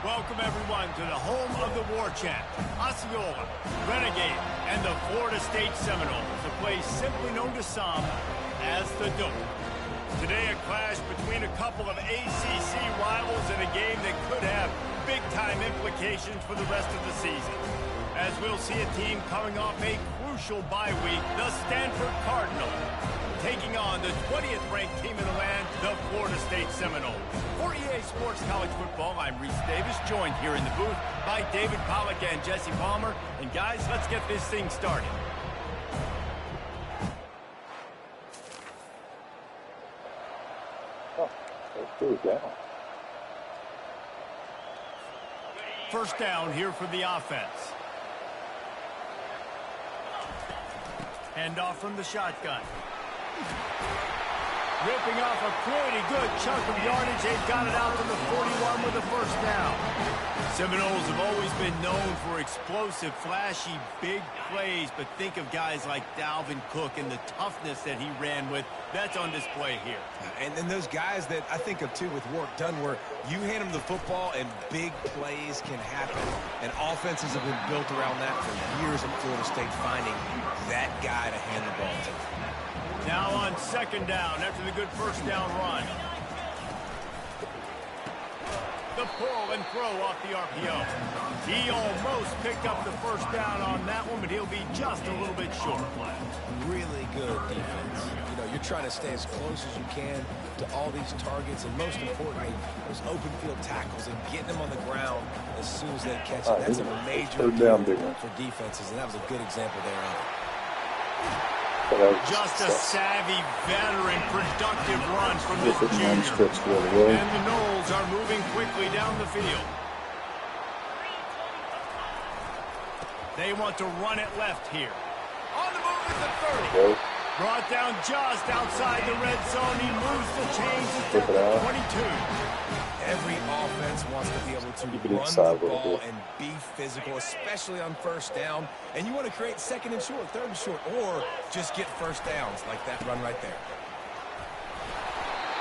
Welcome, everyone, to the home of the War Chant, Osceola, Renegade, and the Florida State Seminoles, a place simply known to some as the Doak. Today, a clash between a couple of ACC rivals in a game that could have big-time implications for the rest of the season. As we'll see a team coming off a crucial bye week, the Stanford Cardinal, taking on the 20th ranked team in the land, the Florida State Seminoles. For EA Sports College Football, I'm Reese Davis, joined here in the booth by David Pollack and Jesse Palmer. And guys, let's get this thing started. First down here for the offense. Handoff from the shotgun. Ripping off a pretty good chunk of yardage. They've got it out to the 41 with a first down. Seminoles have always been known for explosive, flashy, big plays, but think of guys like Dalvin Cook and the toughness that he ran with. That's on display here. And then those guys that I think of, too, with work done where you hand them the football and big plays can happen. And offenses have been built around that for years in Florida State, finding that guy to hand the ball to. Now on second down after the good first down run. The pull and throw off the RPO. He almost picked up the first down on that one, but he'll be just a little bit short. Really good defense. You know, you're trying to stay as close as you can to all these targets, and most importantly, those open field tackles and getting them on the ground as soon as they catch it. That's a major deal for defenses, and that was a good example there of it. Just a savvy, veteran, productive run from this junior. And the Noles are moving quickly down the field. They want to run it left here. On the move at the 30. Brought down just outside the red zone. He moves the chains to the 22. Every offense wants to be able to run the ball and be physical, especially on first down. And you want to create second and short, third and short, or just get first downs like that run right there.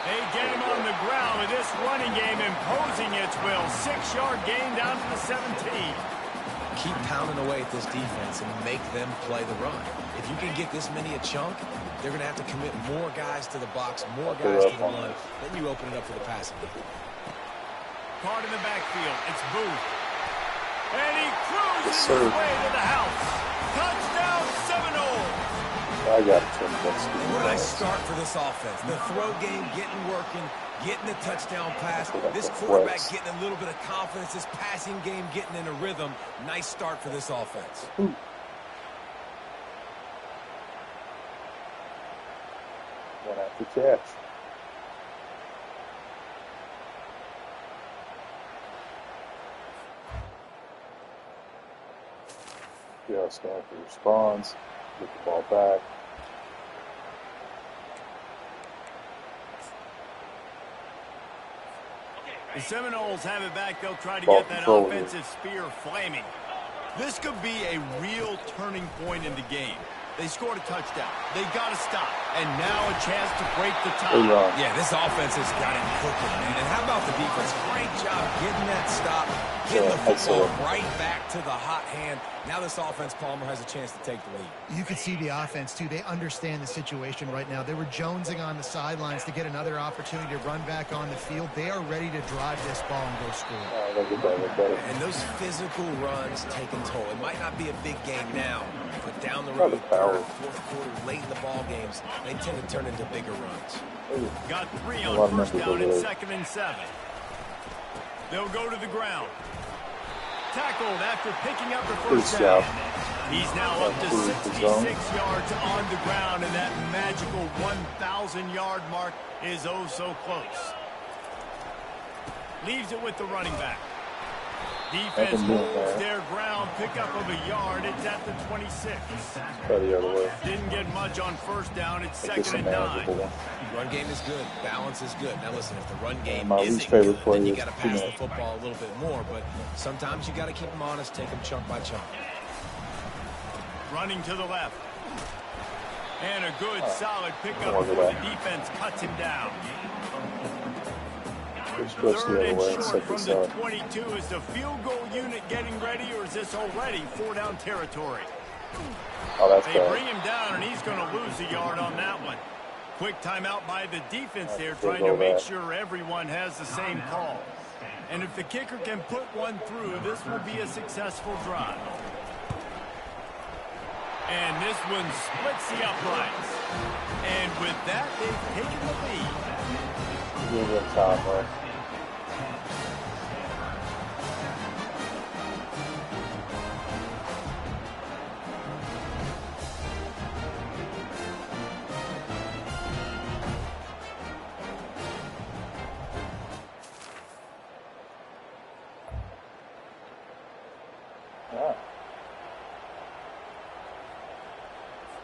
They get him on the ground with this running game imposing its will. 6-yard gain down to the 17. Keep pounding away at this defense and make them play the run. If you can get this many a chunk, they're going to have to commit more guys to the box, more guys to the run. Then you open it up for the passing game. Caught in the backfield. It's Booth. And he cruises his way to the house. Touchdown, Seminoles. I got it. What a nice start for this offense. The throw game getting working, getting the touchdown pass. This quarterback getting a little bit of confidence. This passing game getting in a rhythm. Nice start for this offense. One after catch. See how Stanford responds. Get the ball back. The Seminoles have it back. They'll try to get that offensive spear flaming. This could be a real turning point in the game. They scored a touchdown. They got to stop. And now a chance to break the tie. Yeah, this offense has got it cooking, man. And how about the defense? Great job getting that stop, getting the football right back to the hot hand. Now this offense, Palmer, has a chance to take the lead. You could see the offense, too. They understand the situation right now. They were jonesing on the sidelines to get another opportunity to run back on the field. They are ready to drive this ball and go score. And those physical runs take a toll. It might not be a big game now, but down the road, third, fourth quarter, late in the ball games, they tend to turn into bigger runs. Got 3 on first down and 2nd and 7. They'll go to the ground. Tackled after picking up the first down. He's now up to 66 yards on the ground, and that magical 1,000-yard mark is oh so close. Leaves it with the running back. Defense holds their ground, pickup of a yard. It's at the 26. Didn't get much on first down. It's 2nd and 9. Run game is good. Balance is good. Now listen, if the run game isn't good, then you got to pass the football a little bit more. But sometimes you got to keep them honest, take them chunk by chunk. Running to the left. And a good, solid pickup before the defense cuts him down. Switch the other way and set From this the up. 22, is the field goal unit getting ready, or is this already 4-down territory? Oh, that's They bad. bring him down, and he's going to lose a yard on that one. Quick timeout by the defense there, trying to make sure everyone has the same call. And if the kicker can put one through, this will be a successful drive. And this one splits the uprights. And with that, they've taken the lead. Good time, right?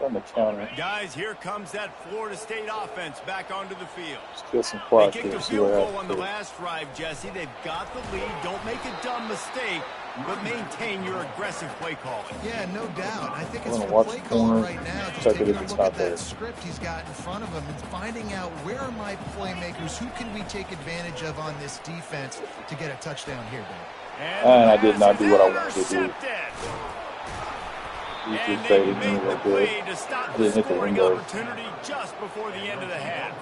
On the counter. Guys, here comes that Florida State offense back onto the field. Still some They clock kicked here. a See field what goal on the happens. last drive, Jesse. They've got the lead. Don't make a dumb mistake, but maintain your aggressive play calling. Yeah, no doubt. I think it's I'm gonna for watch play the calling corner, right now. Just check it taking if a it's look not at that there. script he's got in front of him and finding out where are my playmakers, who can we take advantage of on this defense to get a touchdown here, Dan. And I did not do what I wanted to do. Intercepted. Usually And they faded me made the real play good. to stop the Didn't hit the scoring window. opportunity just before the end of the half.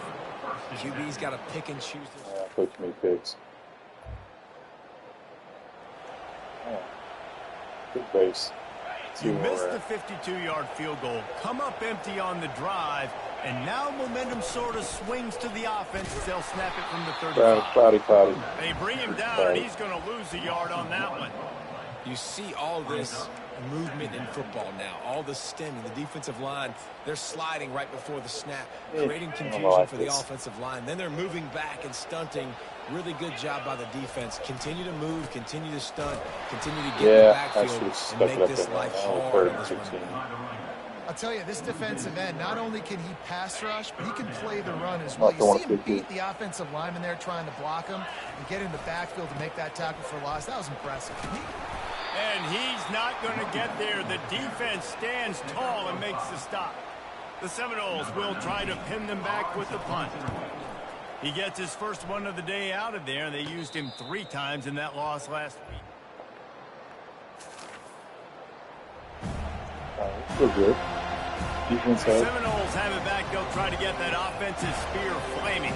QB's got to pick and choose. Yeah, coach me picks. Oh. Good base. See You where missed we're the at. 52-yard field goal, come up empty on the drive, and now momentum sort of swings to the offense as they'll snap it from the 35. Cloudy. They bring him down, and he's going to lose a yard on that one. You see all this movement in football now, all the stemming, the defensive line, they're sliding right before the snap, creating confusion for the offensive line. Then they're moving back and stunting. Really good job by the defense. Continue to move, continue to stunt, continue to get in the backfield and make this life hard on this running back. I'll tell you, this defensive end, not only can he pass rush, but he can play the run as well. Not You see him going beat the offensive lineman there trying to block him and get in the backfield to make that tackle for loss. That was impressive. And he's not going to get there. The defense stands tall and makes the stop. The Seminoles will try to pin them back with the punt. He gets his first one of the day out of there. They used him 3 times in that loss last week. Still good. Defense The has. Seminoles have it back. They'll try to get that offensive spear flaming.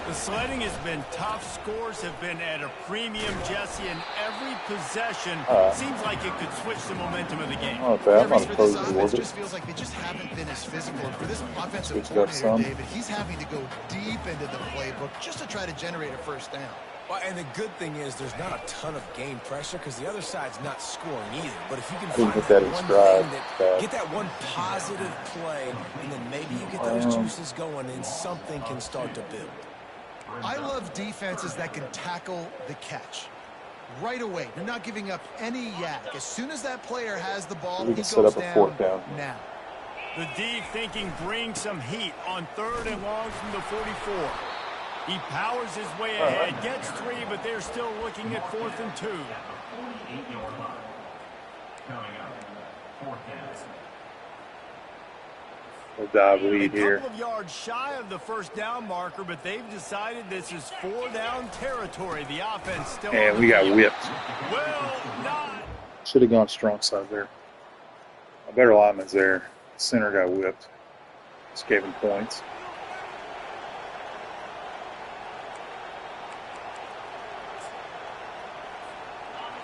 The sledding has been tough. Scores have been at a premium, Jesse, and every possession seems like it could switch the momentum of the game. Oh, okay. I'm not For this opposed to offense orbit. just feels like they just haven't been as physical. And for this offensive Switch it up coordinator, some. David, he's having to go deep into the playbook just to try to generate a first down. Well, and the good thing is there's not a ton of game pressure because the other side's not scoring either. But if you can didn't find get that in one stride. thing Bad. get that one positive play, and then maybe you get those juices going and something can start to build. I love defenses that can tackle the catch. Right away, you're not giving up any yak. As soon as that player has the ball, We he can goes set up a down 4th down. now. The D thinking bring some heat on 3rd and long from the 44. He powers his way ahead, gets 3, but they're still looking at 4th and 2. A dive lead A here. couple of yards shy of the first down marker, but they've decided this is 4-down territory. The offense still on And the we got field. whipped. Well, not. Should have gone strong side there. A better lineman's there. Center got whipped. Just gave him points.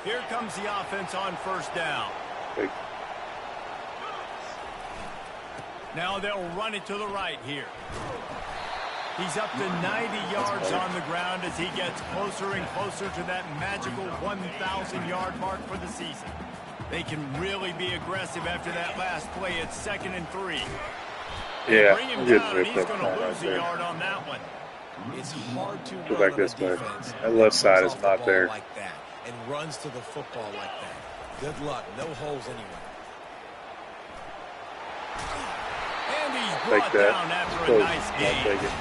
Here comes the offense on 1st down. Big. Now they'll run it to the right here. He's up to 90 yards on the ground as he gets closer and closer to that magical 1,000-yard mark for the season. They can really be aggressive after that last play. It's 2nd and 3. Yeah, Bring him good down, and rip he's that going time to right lose a there. yard on that one. It's hard to Go run back on this a way. defense That left side is comes off the not ball there. like that and runs to the football like that. Good luck. No holes anywhere. And he's Take brought that. down after a Close. nice I'll gain. take it.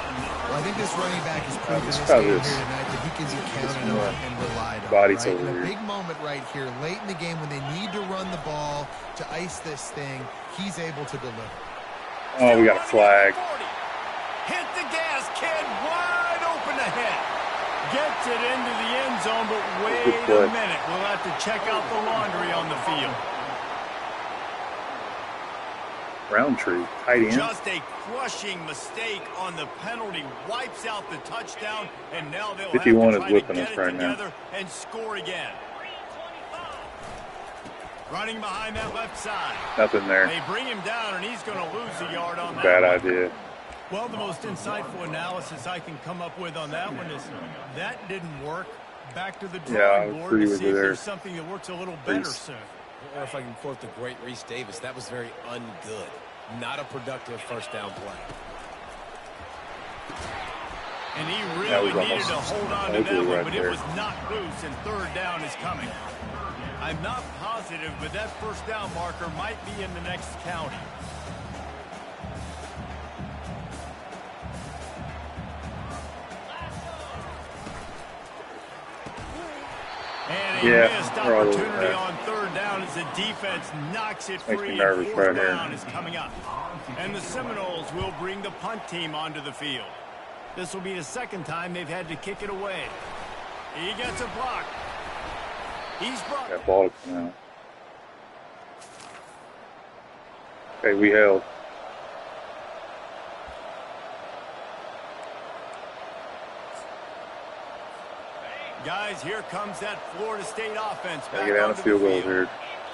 Well, I think this running back has proven Let's this try game this. here tonight that he can be counted on and relied on. Body's right? over In a here. big moment right here, late in the game when they need to run the ball to ice this thing, he's able to deliver. Oh, we got a flag. Hit the gas, kid. Wide open ahead. Gets it into the end zone, but wait a minute. We'll have to check out the laundry on the field. Roundtree, tight end. Just a crushing mistake on the penalty. Wipes out the touchdown, and now they'll have to try to get it together and score again. Running behind that left side. Nothing there. They bring him down, and he's going to lose a yard on that. Bad idea. Well, the most insightful analysis I can come up with on that one is that didn't work. Back to the drawing board to see if there's something that works a little better soon. Or if I can quote the great Reese Davis, that was very ungood. Not a productive first down play. And he really needed to hold on to that one, but it was knocked loose, and third down is coming. I'm not positive, but that first down marker might be in the next county. And a missed opportunity on third down as the defense knocks it free. Fourth down is coming up. And the Seminoles will bring the punt team onto the field. This will be the second time they've had to kick it away. He gets a block. He's brought. That ball to come out. Okay, we held. Guys, here comes that Florida State offense back get down the field goal here.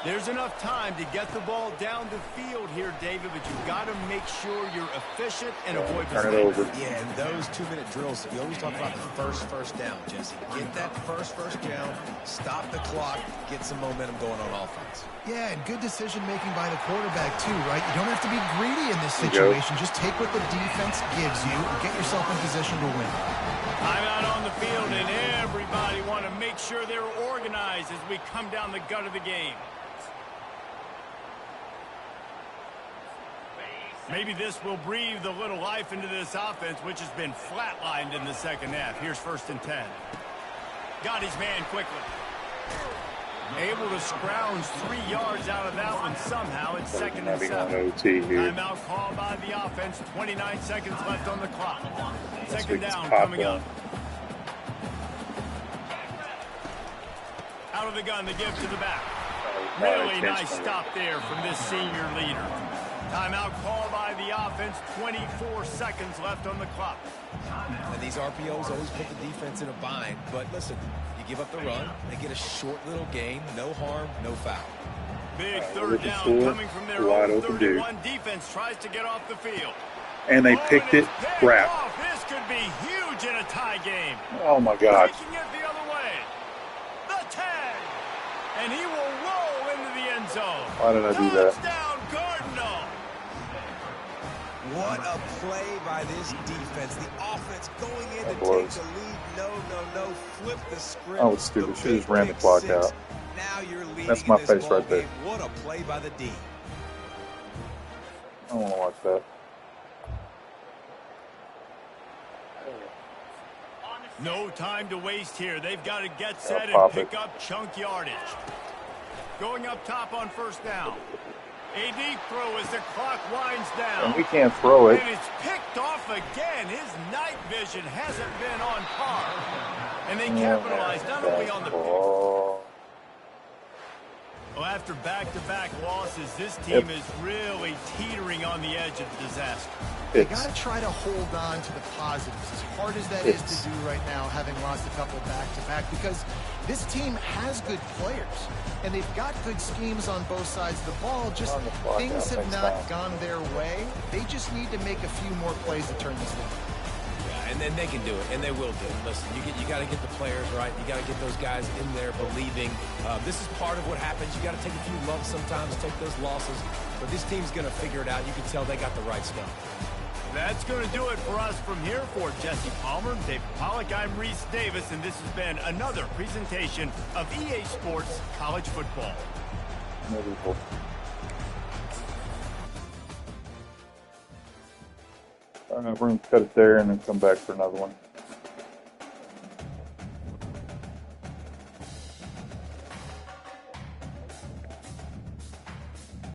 There's enough time to get the ball down the field here, David, but you've got to make sure you're efficient and avoid turn it over. Yeah, and those 2-minute drills, you always talk about the first down, Jesse. Get that first down, stop the clock, get some momentum going on offense. Yeah, and good decision-making by the quarterback, too, right? You don't have to be greedy in this situation. Just take what the defense gives you and get yourself in position to win. I'm out on the field, and everybody want to make sure they're organized as we come down the gut of the game. Maybe this will breathe a little life into this offense, which has been flatlined in the second half. Here's 1st and 10. Got his man quickly. Able to scrounge 3 yards out of that one somehow. It's 2nd and 7. Timeout called by the offense. 29 seconds left on the clock. Second down coming up. Out of the gun, the give to the back. Really nice stop there from this senior leader. Timeout called by the offense. 24 seconds left on the clock. And these RPOs always put the defense in a bind. But listen, you give up the run, they get a short little gain. No harm, no foul. Big third down coming from their own 31. Defense tries to get off the field. And they picked it. Crap. This could be huge in a tie game. Oh, my gosh. Taking it the other way. The tag. And he will roll into the end zone. Why did I do that? Touchdown, Cardinal. What a play by this defense. The offense going in to take the lead. No. Flip the script. Oh, it's stupid. Should have just ran the clock out. Now you're leading. That's my face right there. What a play by the D. I don't want to watch that. No time to waste here. They've got to get set and pick up chunk yardage. Going up top on 1st down. A deep throw as the clock winds down. And we can't throw it. And it's picked off again. His night vision hasn't been on par. And they capitalize not only on the pick. Well, after back-to-back losses, this team is really teetering on the edge of disaster. They got to try to hold on to the positives, as hard as that is to do right now, having lost a couple back-to-back, because this team has good players, and they've got good schemes on both sides of the ball. Just things have not gone their way. They just need to make a few more plays to turn this thing. And then they can do it, and they will do it. Listen, you got to get the players right. You got to get those guys in there believing. This is part of what happens. You got to take a few lumps sometimes, take those losses. But this team's going to figure it out. You can tell they got the right stuff. That's going to do it for us from here. For Jesse Palmer, David Pollack, I'm Reese Davis, and this has been another presentation of EA Sports College Football. We're going to cut it there and then come back for another one.